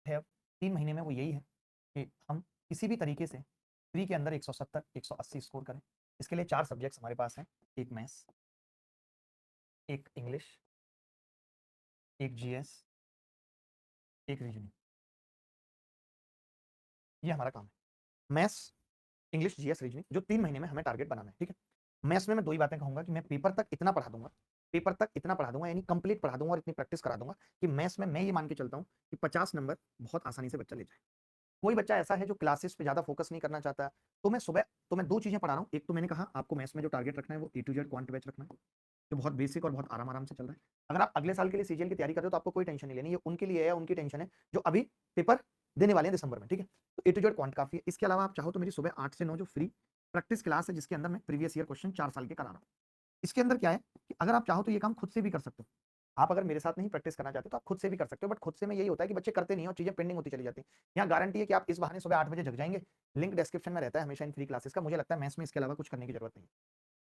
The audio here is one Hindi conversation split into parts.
है अब 3 महीने में वो यही है कि हम किसी भी तरीके से प्री के अंदर 170 180 स्कोर करें। इसके लिए 4 सब्जेक्ट्स हमारे पास हैं, एक मैथ्स, एक इंग्लिश, एक जीएस, एक रीजनिंग। ये हमारा काम है। मैथ्स, इंग्लिश, जीएस, रीजनिंग, जो 3 महीने में हमें टारगेट बनाना है, ठीक है। मैथ्स में मैं 2 ही बातें कहूंगा कि मैं पेपर तक इतना पढ़ा दूंगा, पेपर तक इतना पढ़ा दूंगा, यानी कंप्लीट पढ़ा दूंगा और इतनी प्रैक्टिस करा दूंगा कि मैथ्स में मैं ये मान के चलता हूं कि 50 नंबर बहुत आसानी से बच्चा ले जाए। कोई बच्चा ऐसा है जो क्लासेस पे ज्यादा फोकस नहीं करना चाहता है, तो मैं सुबह तो मैं 2 चीजें पढ़ा रहा हूं। एक तो मैंने कहा आपको मैथ्स में जो टारगेट रखना है वो ए टू जेड क्वांट बैच रखना है, जो बहुत बेसिक और बहुत आराम आराम से चल रहा है। अगर आप अगले साल के लिए सीजीएल की तैयारी कर रहे हो तो आपको कोई टेंशन नहीं लेनी, ये उनके लिए है, उनकी टेंशन है जो अभी पेपर देने वाले हैं दिसंबर में, ठीक है। तो ए टू जेड क्वांट काफी है। इसके अलावा आप चाहो तो मेरी सुबह 8 से 9 जो फ्री प्रैक्टिस क्लास है, जिसके अंदर मैं प्रीवियस ईयर क्वेश्चन 4 साल के करा रहा हूँ। इसके अंदर क्या है कि अगर आप चाहो तो ये काम खुद से भी कर सकते हो। आप अगर मेरे साथ नहीं प्रैक्टिस करना चाहते तो आप खुद से भी कर सकते हो, बट खुद से में यही होता है कि बच्चे करते नहीं और चीजें पेंडिंग होती चली जाती हैं। यहाँ गारंटी है कि आप इस बहाने सुबह 8 बजे जग जाएंगे। लिंक डिस्क्रिप्शन में रहता है हमेशा इन फ्री क्लासेस का। मुझे लगता है मैथ्स में इसके अलावा कुछ करने की जरूरत नहीं है।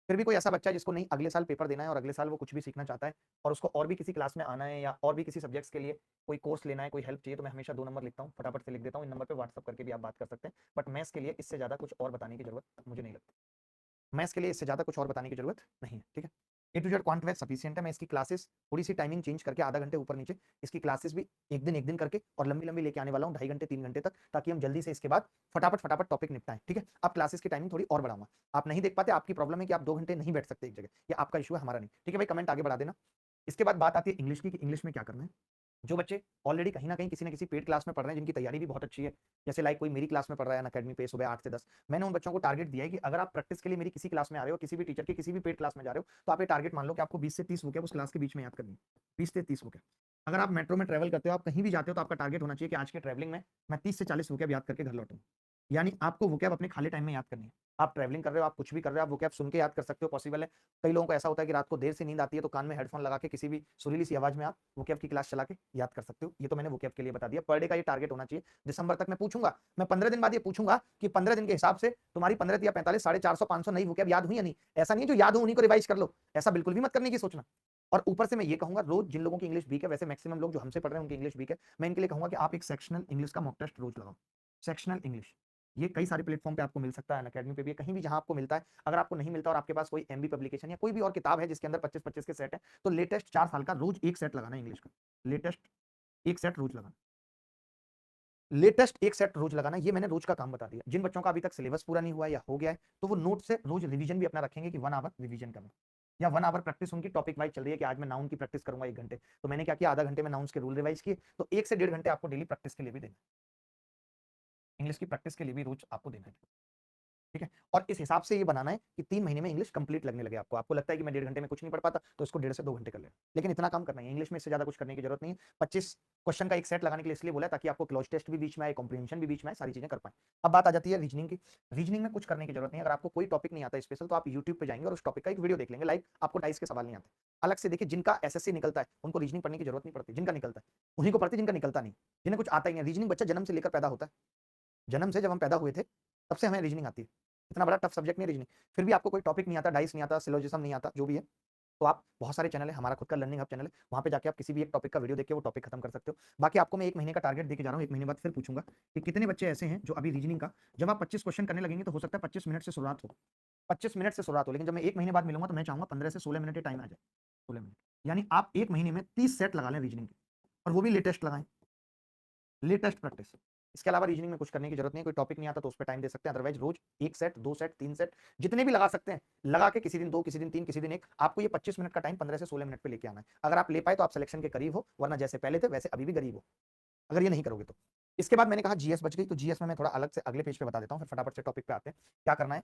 फिर भी कोई ऐसा बच्चा है जिसको नहीं अगले साल पेपर देना है और अगले साल वो कुछ भी सीखना चाहता है और उसको और भी किसी क्लास में आना है या और भी किसी सब्जेक्ट्स के लिए कोई कोर्स लेना है, कोई हेल्प चाहिए, तो मैं हमेशा 2 नंबर लिखता हूँ, फटाफट से लिख देता हूँ। इन नंबर पे व्हाट्सअप करके भी आप बात कर सकते हैं। बट मैथ्स के लिए इससे ज्यादा कुछ और बताने की जरूरत मुझे नहीं लगती। मैथ्स के लिए इससे ज्यादा कुछ और बताने की जरूरत नहीं है, ठीक है। A to Z quant math sufficient है। मैं इसकी क्लासेस थोड़ी सी टाइमिंग चेंज करके आधा घंटे ऊपर नीचे इसकी क्लासेस भी एक दिन करके और लंबी लंबी लेके आने वाला हूँ, 2.5 घंटे 3 घंटे तक, ताकि हम जल्दी से इसके बाद फटाफट फटाफट टॉपिक निपटाएं, ठीक है। अब क्लासेस की टाइमिंग थोड़ी और बढ़ाऊंगा। आप नहीं देख पाते, आपकी प्रॉब्लम है कि आप 2 घंटे नहीं बैठ सकते एक जगह, ये आपका इशू है, हमारा नहीं, ठीक है भाई। कमेंट आगे बढ़ा देना। इसके बाद बात आती है इंग्लिश की कि इंग्लिश में क्या करना है। जो बच्चे ऑलरेडी कहीं ना कहीं किसी न किसी पेड क्लास में पढ़ रहे हैं, जिनकी तैयारी भी बहुत अच्छी है, जैसे लाइक कोई मेरी क्लास में पढ़ रहा है अकेडमी पे सुबह 8 से 10, मैंने उन बच्चों को टारगेट दिया है कि अगर आप प्रैक्टिस के लिए मेरी किसी क्लास में आ रहे हो, किसी भी टीचर की किसी भी पेड क्लास में जा रहे हो, तो आप ये टारगेट मान लो कि आपको 20 से 30 बुक है उस क्लास के बीच में याद करनी है। 20 से 30 बुक है। अगर आप मेट्रो में ट्रैवल करते हो, आप कहीं भी जाते हो, तो आपका टारगेट होना चाहिए कि आज के ट्रैवलिंग में मैं 30 से 40 बुक याद करके घर लौटूं। यानी आपको वोकैब अपने खाली टाइम में याद करनी है। आप ट्रैवलिंग कर रहे हो, आप कुछ भी कर रहे हो, आप वोकैब सुन के याद कर सकते हो, पॉसिबल है। कई लोगों को ऐसा होता है कि रात को देर से नींद आती है, तो कान में हेडफोन लगा के किसी भी सुरीली सी आवाज में आप वोकैब की क्लास चला के याद कर सकते हो। ये तो मैंने वोकैब के लिए बता दिया। पर डे का ये टारगेट होना चाहिए। दिसंबर तक मैं पूछूंगा, मैं 15 दिन बाद ये पूछूंगा कि 15 दिन के हिसाब से तुम्हारी 15 या 45 450 500 नई वोकैब याद हुई या नहीं। ऐसा नहीं है जो याद हो उन्हीं को रिवाइज कर लो, ऐसा बिल्कुल भी मत करने की सोचना। और ऊपर से मैं ये कहूंगा, रोज जिन लोगों की इंग्लिश वीक है, वैसे मैक्सिमम लोग जो हमसे पढ़ रहे हैं उनकी इंग्लिश वीक है, मैं इनके लिए कहूंगा कि आप एक सेक्शनल इंग्लिश का मॉक टेस्ट रोज लगाओ। सेक्शनल इंग्लिश, ये कई सारे प्लेटफॉर्म पे आपको मिल सकता है, अकेडमी पे भी, कहीं भी जहां आपको मिलता है। अगर आपको नहीं मिलता और आपके पास कोई एमबी पब्लिकेशन या कोई भी और किताब है जिसके अंदर 25-25 के सेट है, तो लेटेस्ट 4 साल का रोज एक सेट लगाना है इंग्लिश का। लेटेस्ट एक सेट रोज लगाना, लेटेस्ट एक सेट रोज लगाना, ये मैंने रोज का काम बता दिया। जिन बच्चों का अभी तक सिलेबस पूरा नहीं हुआ या हो गया है, तो वो नोट से रोज रिवीजन भी अपना रखेंगे कि 1 आवर रिवीजन करना, या 1 आवर प्रैक्टिस उनकी टॉपिक वाइज चल रही है कि आज मैं नाउन की प्रैक्टिस करूंगा 1 घंटे, तो मैंने क्या किया, आधा घंटे में नाउन्स के रूल रिवाइज किए, तो 1 से 1.5 घंटे आपको डेली प्रैक्टिस के लिए भी देना, इंग्लिश की प्रैक्टिस के लिए भी रोज आपको देना है, ठीक है। और इस हिसाब से ये बनाना है कि 3 महीने में इंग्लिश कंप्लीट लगने लगे आपको। आपको लगता है कि मैं 1.5 घंटे में कुछ नहीं पढ़ पाता, तो इसको 1.5 से 2 घंटे कर ले, लेकिन इतना काम करना है इंग्लिश में, इससे ज्यादा कुछ करने की जरूरत नहीं है। 25 क्वेश्चन का एक सेट लगाने के लिए इसलिए बोला ताकि आपको क्लोज टेस्ट भी बीच में आए, कॉम्प्रिहेंशन भी बीच में आए, सारी चीजें कर पाए। अब बात आ जाती है रीजनिंग की। रीजनिंग में कुछ करने की जरूरत नहीं है। अगर आपको कोई टॉपिक नहीं आता स्पेशल, तो आप यूट्यूब पे जाएंगे और उस टॉपिक का एक वीडियो देख लेंगे लाइक, आपको डाइस के सवाल नहीं आते, अलग से देखिए। जिनका एसएससी निकलता है उनको रीजनिंग पढ़ने की जरूरत नहीं पड़ती, जिनका निकलता है उन्हीं को पढ़ती, जिनका निकलता नहीं, जिन्हें कुछ आता ही नहीं। रीजनिंग बच्चा जन्म से लेकर पैदा होता है, जन्म से जब हम पैदा हुए थे तब से हमें रीजनिंग आती है। इतना बड़ा टफ सब्जेक्ट नहीं रीजनिंग। फिर भी आपको कोई टॉपिक नहीं आता, डाइस नहीं आता, सिलोजिज्म नहीं आता, जो भी है, तो आप बहुत सारे चैनल है, हमारा खुद का लर्निंग हब चैनल है, वहां पे जाके आप किसी भी एक टॉपिक का वीडियो देख के वो टॉपिक खत्म कर सकते हो। बाकी आपको मैं 1 महीने का टारगेट देके जा रहा हूँ। 1 महीने बाद फिर पूछूंगा कि कितने बच्चे ऐसे हैं जो अभी रीजनिंग का, जब आप 25 क्वेश्चन करने लगेंगे तो हो सकता है 25 मिनट से शुरुआत हो, 25 मिनट से शुरुआत हो, लेकिन जब मैं 1 महीने बाद मिलूंगा तो मैं चाहूंगा 15 से 16 मिनट टाइम आ जाए। 16 मिनट, यानी आप 1 महीने में 30 सेट लगा लें रीजनिंग के, और वो भी लेटेस्ट लगाएं, लेटेस्ट प्रैक्टिस। इसके अलावा रीजनिंग में कुछ करने की जरूरत नहीं है। कोई टॉपिक नहीं आता तो उस पर टाइम दे सकते हैं, अदरवाइज रोज 1 सेट 2 सेट 3 सेट जितने भी लगा सकते हैं लगा के, किसी दिन 2, किसी दिन 3, किसी दिन 1, आपको ये 25 मिनट का टाइम 15 से 16 मिनट पे लेके आना है। अगर आप ले पाए तो आप सिलेक्शन के करीब हो, वरना जैसे पहले थे वैसे अभी भी गरीब हो, अगर ये नहीं करोगे तो। इसके बाद मैंने कहा जीएस बच गई, तो जीएस में मैं थोड़ा अलग से अगले पेज पे बता देता हूँ, फिर फटाफट से टॉपिक पे आते हैं। क्या करना है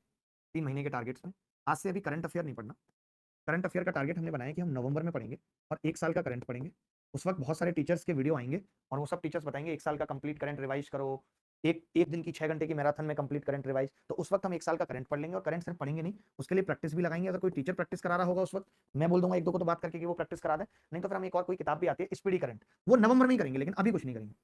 3 महीने के टारगेट्स में। आज से अभी करंट अफेयर नहीं पढ़ना। करंट अफेयर का टारगेट हमने बनाया कि हम नवंबर में पढ़ेंगे और 1 साल का करंट पढ़ेंगे। उस वक्त बहुत सारे टीचर्स के वीडियो आएंगे और वो सब टीचर्स बताएंगे 1 साल का कंप्लीट करंट रिवाइज करो, एक दिन की 6 घंटे की मैराथन में कंप्लीट करंट रिवाइज। तो उस वक्त हम 1 साल का करंट पढ़ लेंगे, और करंट सिर्फ पढ़ेंगे नहीं, उसके लिए प्रैक्टिस भी लगाएंगे। अगर कोई टीचर प्रैक्टिस करा रहा होगा उस वक्त, मैं बोल दूंगा 1-2 को तो बात करके कि वो प्रैक्टिस करा दे, नहीं तो फिर हम एक और कोई किताब भी आती है स्पीडी करंट, वो नवंबर में ही करेंगे, लेकिन अभी कुछ नहीं करेंगे,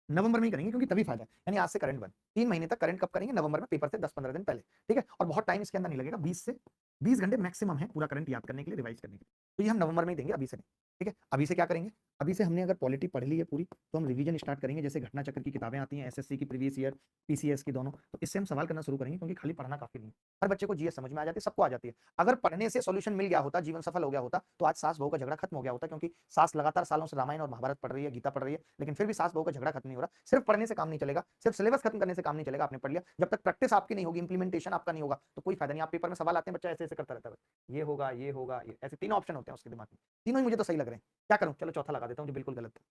नवंबर में ही करेंगे, क्योंकि तभी फायदा है। यानी आज से करंट बंद, 3 महीने तक करंट कब करेंगे, नवंबर में, पेपर से 10-15 दिन पहले, ठीक है। और बहुत टाइम इसके अंदर नहीं लगेगा, 20 से 20 घंटे मैक्सिमम है पूरा करंट याद करने के लिए, रिवाइज करने के लिए, तो ये हम नवंबर में ही देंगे, अभी से नहीं, ठीक है। अभी से क्या करेंगे, अभी से हमने अगर पॉलिटी पढ़ ली है पूरी, तो हम रिवीजन स्टार्ट करेंगे। जैसे घटना चक्र की किताबें आती हैं, एसएससी की प्रीवियस ईयर, पीसीएस की दोनों, तो इससे हम सवाल करना शुरू करेंगे, क्योंकि खाली पढ़ना काफी नहीं है। हर बच्चे को जीएस समझ में आ जाती है, सबको आ जाती है। अगर पढ़ने से सॉल्यूशन मिल गया होता, जीवन सफल हो गया होता, तो आज सास बहू का झगड़ा खत्म हो गया होता। क्योंकि सास लगातार सालों से रामायण और महाभारत पढ़ रही है, गीता पढ़ रही है, लेकिन फिर भी सास बहू का झगड़ा खत्म नहीं हो रहा। सिर्फ पढ़ने से काम नहीं चलेगा, सिर्फ सिलेबस खत्म करने से काम नहीं चलेगा। आपने पढ़ लिया, जब तक प्रैक्टिस आपकी नहीं होगी, इंप्लीमेंटेशन आपका नहीं होगा, तो कोई फायदा नहीं। आप पेपर में सवाल आते हैं, बच्चा ऐसे ऐसे करता रहता है, ये होगा, ये होगा, ऐसे तीन ऑप्शन होते हैं उसके दिमाग में। तीनों ही मुझे तो सही लग रहे हैं, क्या करूं? चलो चौथा लगा देता हूं जो बिल्कुल गलत है।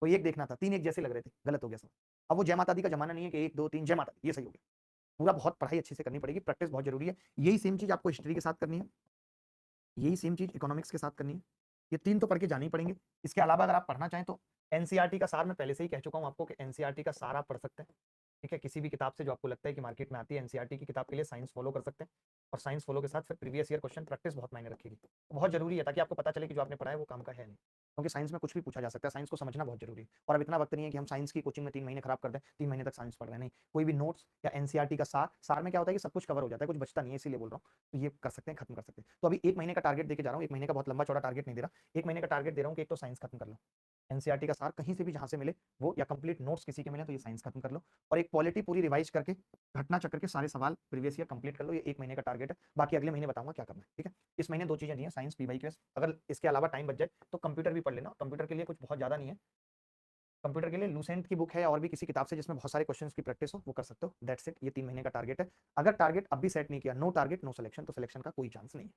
कोई एक देखना था, तीन एक जैसे लग रहे थे, गलत हो गया सब। अब वो जय माता दी का जमाना नहीं है कि एक दो तीन जय माता दी, ये सही हो गया। पूरा बहुत पढ़ाई अच्छे से करनी पड़ेगी, प्रैक्टिस बहुत जरूरी है। यही सेम चीज आपको हिस्ट्री के साथ करनी है, यही सेम चीज इकोनॉमिक्स के साथ करनी है। ये तीन तो पढ़ के जाने ही पड़ेंगे। इसके अलावा अगर आप पढ़ना चाहें तो एनसीईआरटी का सार मैं पहले से ही कह चुका हूं आपको कि एनसीईआरटी का सार आप पढ़ सकते हैं। ठीक है, किसी भी किताब से जो आपको लगता है कि मार्केट में आती है, एनसीईआरटी की किताब के लिए साइंस फॉलो कर सकते हैं। और साइंस फॉलो के साथ फिर प्रीवियस ईयर क्वेश्चन प्रैक्टिस बहुत मायने रखेगी, बहुत जरूरी है, ताकि आपको पता चले कि जो आपने पढ़ा है वो काम का है नहीं। क्योंकि साइंस में कुछ भी पूछा जा सकता है, साइंस को समझना बहुत जरूरी है। और अब इतना वक्त नहीं है कि हम साइंस की कोचिंग में 3 महीने खराब कर दें, 3 महीने तक साइंस पढ़ रहे हैं। नहीं, कोई भी नोट्स या एनसीईआरटी का सार, सार में क्या होता है कि सब कुछ कवर हो जाता है, कुछ बचता नहीं है, इसीलिए बोल रहा हूँ। तो ये कर सकते हैं, खत्म कर सकते हैं। तो अभी 1 महीने का टारगेट देके जा रहा हूँ, 1 महीने का बहुत लंबा चौड़ा टारगेट नहीं दे रहा। 1 महीने का टारगेट दे रहा हूँ कि एक तो साइंस खत्म कर लो, एनसीईआरटी का सार कहीं से भी जहां से मिले वो, या कंप्लीट नोट्स किसी के मिले तो ये साइंस खत्म कर लो। और एक पॉलिटी पूरी रिवाइज करके घटना चक्र के सारे सवाल प्रीवियस ईयर कंप्लीट कर लो। ये 1 महीने का टारगेट है, बाकी अगले महीने बताऊंगा क्या करना है। ठीक है, इस महीने 2 चीजें दी हैं, साइंस पीवाई क्यूएस। अगर इसके अलावा टाइम बच जाए तो कंप्यूटर भी पढ़ लेना। कंप्यूटर के लिए कुछ बहुत ज्यादा नहीं है, कंप्यूटर के लिए लूसेंट की बुक है और भी किसी किताब से जिसमें बहुत सारे क्वेश्चंस की प्रैक्टिस हो, वो कर सकते हो। दैट्स इट, ये 3 महीने का टारगेट है। अगर टारगेट अब भी सेट नहीं किया, नो टारगेट नो सिलेक्शन, तो सिलेक्शन का कोई चांस नहीं है।